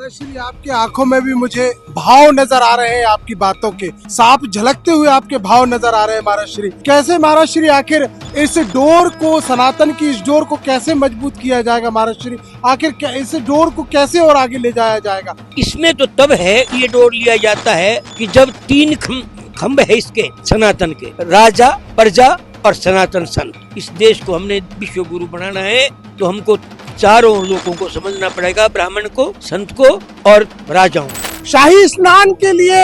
महाराज श्री, आपकी आंखों में भी मुझे भाव नजर आ रहे हैं, आपकी बातों के साफ झलकते हुए आपके भाव नजर आ रहे हैं महाराज श्री। कैसे महाराज श्री आखिर इस डोर को, सनातन की इस डोर को कैसे मजबूत किया जाएगा महाराज श्री? आखिर इस डोर को कैसे और आगे ले जाया जाएगा? इसमें तो तब है ये डोर लिया जाता है कि जब तीन खंभ है इसके सनातन के, राजा, प्रजा और सनातन संत। इस देश को हमने विश्व गुरु बनाना है तो हमको चारों लोगों को समझना पड़ेगा, ब्राह्मण को, संत को और राजाओं। शाही स्नान के लिए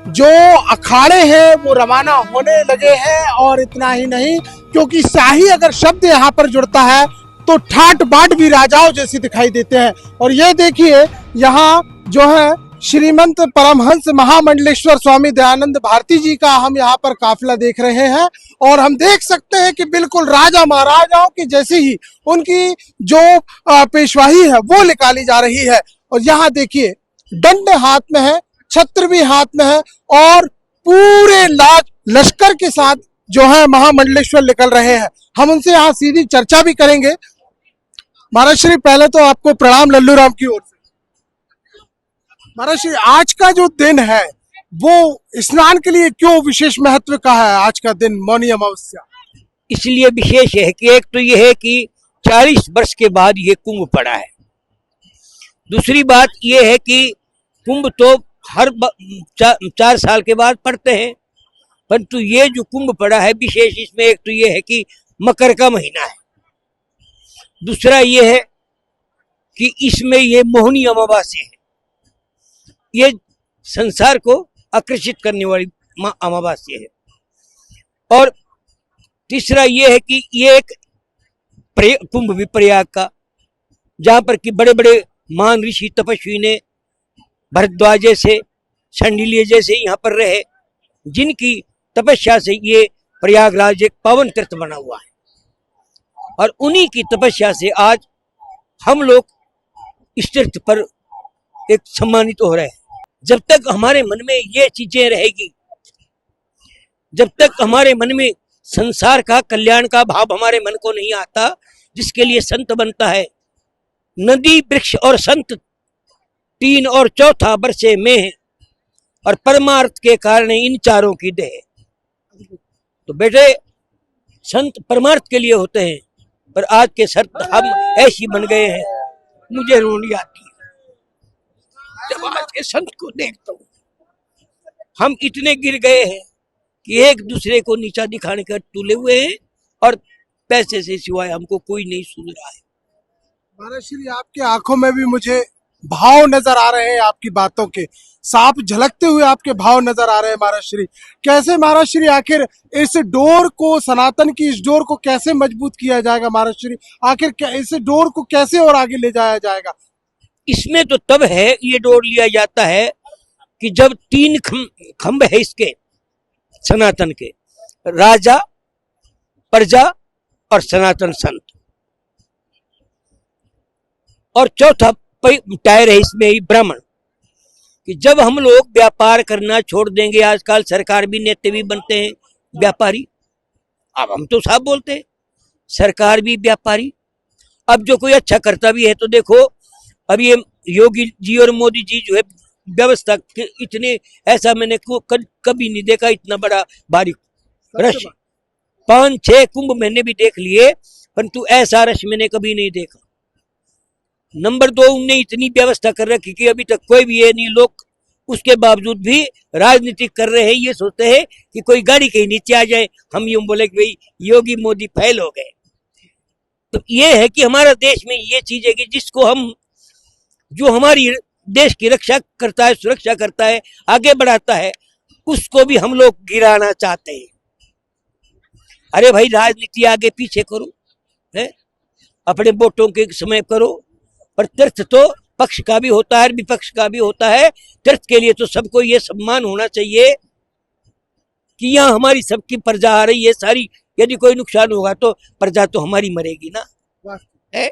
जो अखाड़े हैं वो रवाना होने लगे हैं, और इतना ही नहीं, क्योंकि शाही अगर शब्द यहाँ पर जुड़ता है तो ठाट बाट भी राजाओं जैसे दिखाई देते हैं। और ये देखिए यहाँ जो है श्रीमंत परमहंस महामंडलेश्वर स्वामी दयानंद भारती जी का हम यहाँ पर काफिला देख रहे हैं, और हम देख सकते हैं कि बिल्कुल राजा महाराजाओं की जैसी ही उनकी जो पेशवाही है वो निकाली जा रही है। और यहाँ देखिए दंड हाथ में है, छत्र भी हाथ में है, और पूरे लश्कर के साथ जो है महामंडलेश्वर निकल रहे हैं। हम उनसे यहाँ सीधी चर्चा भी करेंगे। महाराज श्री, पहले तो आपको प्रणाम लल्लू राम की ओर से। महाराज श्री, आज का जो दिन है वो स्नान के लिए क्यों विशेष महत्व का है? आज का दिन मौनी अमावस्या इसलिए विशेष है कि एक तो यह है कि 40 वर्ष के बाद ये कुंभ पड़ा है। दूसरी बात यह है कि कुंभ तो हर 4 साल के बाद पड़ते हैं, परंतु ये जो कुंभ पड़ा है विशेष, इसमें एक तो ये है कि मकर का महीना है, दूसरा ये है कि इसमें ये मोहनी अमावस्या है, ये संसार को आकर्षित करने वाली अमावस्या है। और तीसरा ये है कि ये एक कुंभ भी प्रयाग का, जहां पर कि बड़े बड़े महान ऋषि तपस्वी ने भरद्वाज जैसे, शांडिल्य जैसे यहाँ पर रहे, जिनकी तपस्या से ये प्रयागराज एक पावन तीर्थ बना हुआ है, और उन्हीं की तपस्या से आज हम लोग इस तीर्थ पर एक सम्मानित हो रहे हैं। जब तक हमारे मन में ये चीजें रहेगी, जब तक हमारे मन में संसार का, कल्याण का भाव हमारे मन को नहीं आता, जिसके लिए संत बनता है, नदी, वृक्ष और संत 3 और चौथा वर्षे में है, और परमार्थ के कारण इन चारों की देह। तो बेटे, संत परमार्थ के लिए होते हैं, पर आज के संत हम ऐसी बन गए हैं, मुझे रोनी आती है जब आज के संत को देखता हूँ। हम इतने गिर गए हैं कि एक दूसरे को नीचा दिखाने का तुले हुए हैं, और पैसे से सिवाय हमको कोई नहीं सुन रहा है। महाराज श्री, आपकी आंखों में भी मुझे भाव नजर आ रहे हैं, आपकी बातों के साफ झलकते हुए आपके भाव नजर आ रहे हैं महाराज श्री। कैसे महाराज श्री आखिर इस डोर को, सनातन की इस डोर को कैसे मजबूत किया जाएगा महाराज श्री? आखिर इस डोर को कैसे और आगे ले जाया जाएगा? इसमें तो तब है ये डोर लिया जाता है कि जब 3 खंभ है इसके सनातन के, राजा, प्रजा और सनातन संत, और चौथा टायर है इसमें ही ब्राह्मण। कि जब हम लोग व्यापार करना छोड़ देंगे, आजकल सरकार भी नेता भी बनते हैं व्यापारी, अब हम तो साफ बोलते हैं सरकार भी व्यापारी। अब जो कोई अच्छा करता भी है तो देखो, अब ये योगी जी और मोदी जी जो है व्यवस्था के इतने, ऐसा मैंने कभी नहीं देखा, इतना बड़ा बारीक रश। 5-6 कुंभ मैंने भी देख लिए, परंतु ऐसा रश मैंने कभी नहीं देखा। नंबर 2, उनने इतनी व्यवस्था कर रखी कि अभी तक कोई भी ये नहीं, लोग उसके बावजूद भी राजनीति कर रहे हैं, ये सोचते हैं कि कोई गाड़ी के नीचे आ जाए, हम यूं बोले कि भाई योगी मोदी फेल हो गए। तो ये है कि हमारा देश में ये चीज है कि जिसको हम, जो हमारी देश की रक्षा करता है, सुरक्षा करता है, आगे बढ़ाता है, उसको भी हम लोग गिराना चाहते हैं। अरे भाई, राजनीति आगे पीछे करो, है अपने वोटों के समय करो, पर तीर्थ तो पक्ष का भी होता है, विपक्ष का भी होता है। तीर्थ के लिए तो सबको ये सम्मान होना चाहिए कि यहाँ हमारी सबकी प्रजा आ रही है सारी, यदि कोई नुकसान होगा तो प्रजा तो हमारी मरेगी ना, है?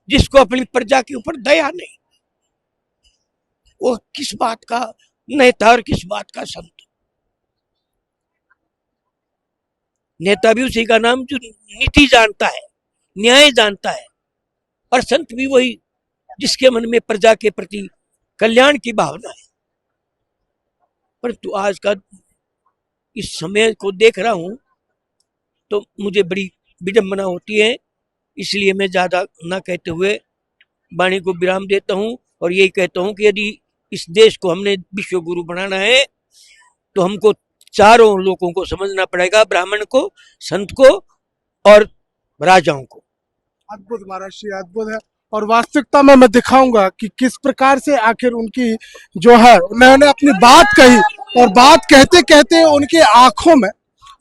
जिसको अपनी प्रजा के ऊपर दया नहीं, वो किस बात का नेता और किस बात का संत? नेता भी उसी का नाम जो नीति जानता है, न्याय जानता है, और संत भी वही जिसके मन में प्रजा के प्रति कल्याण की भावना है। परंतु आज का इस समय को देख रहा हूं तो मुझे बड़ी विडंबना होती है। इसलिए मैं ज्यादा ना कहते हुए वाणी को विराम देता हूं और यही कहता हूं कि यदि इस देश को हमने विश्व गुरु बनाना है तो हमको चारों लोगों को समझना पड़ेगा, ब्राह्मण को, संत को और राजाओं को। अद्भुत महाराज श्री, अद्भुत है। और वास्तविकता में मैं दिखाऊंगा कि किस प्रकार से आखिर उनकी जो है, उन्होंने अपनी बात कही और बात कहते कहते उनके आंखों में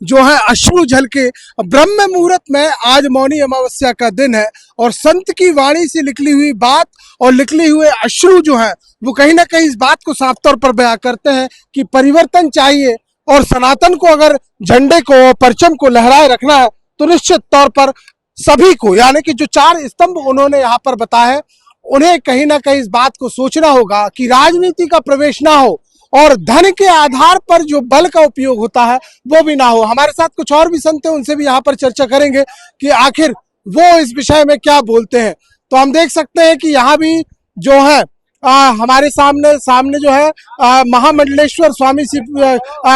जो है अश्रु झलके। ब्रह्म मुहूर्त में आज मौनी अमावस्या का दिन है और संत की वाणी से निकली हुई बात और निकले हुए अश्रु जो है वो कहीं ना कहीं इस बात को साफ तौर पर बयां करते हैं कि परिवर्तन चाहिए और सनातन को अगर झंडे को, परचम को लहराए रखना है तो निश्चित तौर पर सभी को, यानी कि जो 4 स्तंभ उन्होंने यहाँ पर बताया है, उन्हें कहीं ना कहीं इस बात को सोचना होगा कि राजनीति का प्रवेश ना हो और धन के आधार पर जो बल का उपयोग होता है वो भी ना हो। हमारे साथ कुछ और भी संत हैं, उनसे भी यहाँ पर चर्चा करेंगे कि आखिर वो इस विषय में क्या बोलते हैं। तो हम देख सकते हैं कि यहाँ भी जो है हमारे सामने जो है महामंडलेश्वर स्वामी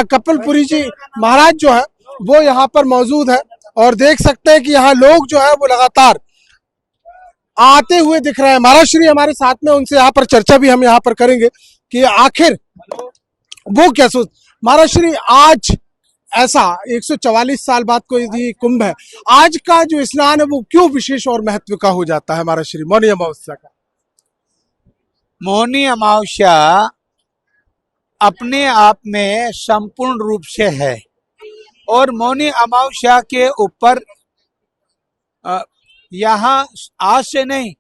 कपिलपुरी जी महाराज जो है वो यहाँ पर मौजूद है और देख सकते हैं कि यहाँ लोग जो है वो लगातार आते हुए दिख रहे हैं। महाराज श्री हमारे साथ में, उनसे यहाँ पर चर्चा भी हम यहाँ पर करेंगे कि आखिर वो क्या सोच। महाराज श्री, आज ऐसा 144 साल बाद कोई यदि कुंभ है, आज का जो स्नान है वो क्यों विशेष और महत्व का हो जाता है महाराज श्री, मौनी अमावस्या का? मौनी अमावस्या अपने आप में संपूर्ण रूप से है और मौनी अमावस्या के ऊपर यहाँ आज से नहीं,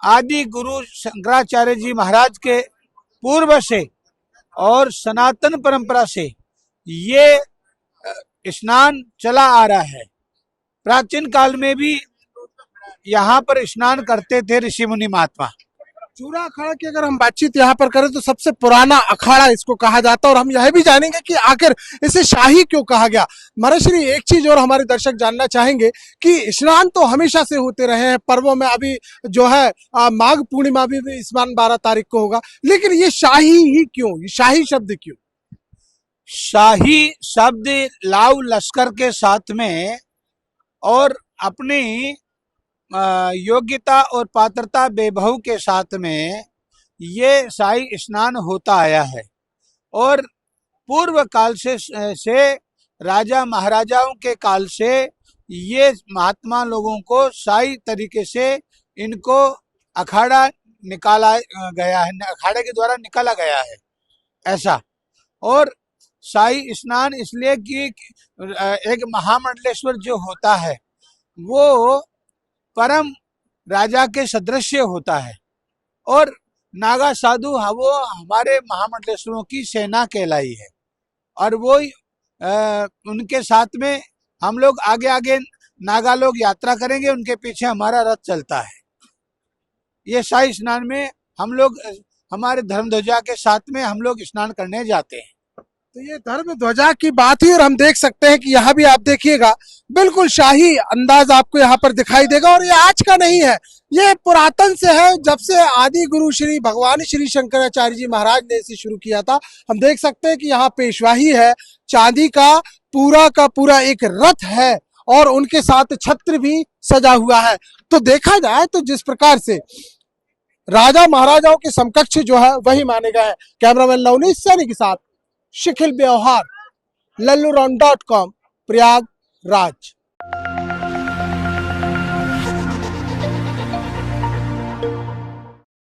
आदि गुरु शंकराचार्य जी महाराज के पूर्व से और सनातन परंपरा से ये स्नान चला आ रहा है। प्राचीन काल में भी यहाँ पर स्नान करते थे ऋषि मुनि महात्मा। चूरा अखाड़ा की अगर हम बातचीत यहाँ पर करें तो सबसे पुराना अखाड़ा इसको कहा जाता है और हम यह भी जानेंगे कि आखिर इसे शाही क्यों कहा गया। महाराज श्री, एक चीज और हमारे दर्शक जानना चाहेंगे कि स्नान तो हमेशा से होते रहे हैं पर्वों में, अभी जो है माघ पूर्णिमा भी स्नान 12 तारीख को होगा, लेकिन ये शाही ही क्यों, ये शाही शब्द क्यों? शाही शब्द लाव लश्कर के साथ में और अपनी योग्यता और पात्रता वैभव के साथ में ये शाही स्नान होता आया है और पूर्व काल से राजा महाराजाओं के काल से ये महात्मा लोगों को शाही तरीके से इनको अखाड़ा निकाला गया है, अखाड़े के द्वारा निकाला गया है ऐसा। और शाही स्नान इसलिए कि एक महामंडलेश्वर जो होता है वो परम राजा के सदृश होता है और नागा साधु वो हमारे महामंडलेश्वरों की सेना कहलाई है और वो उनके साथ में हम लोग आगे आगे नागा लोग यात्रा करेंगे, उनके पीछे हमारा रथ चलता है। ये शाही स्नान में हम लोग हमारे धर्म ध्वजा के साथ में हम लोग स्नान करने जाते हैं। तो ये धर्म ध्वजा की बात ही, और हम देख सकते हैं कि यहाँ भी आप देखिएगा बिल्कुल शाही अंदाज आपको यहाँ पर दिखाई देगा और ये आज का नहीं है, ये पुरातन से है, जब से आदि गुरु श्री भगवान श्री शंकराचार्य जी महाराज ने इसे शुरू किया था। हम देख सकते हैं कि यहाँ पेशवाही है, चांदी का पूरा एक रथ है और उनके साथ छत्र भी सजा हुआ है। तो देखा जाए तो जिस प्रकार से राजा महाराजाओं के समकक्ष जो है वही माने गए हैं। कैमरामैन लवनीश सैनी के साथ शिखिल व्यवहार, LalluRaun.com, प्रयागराज।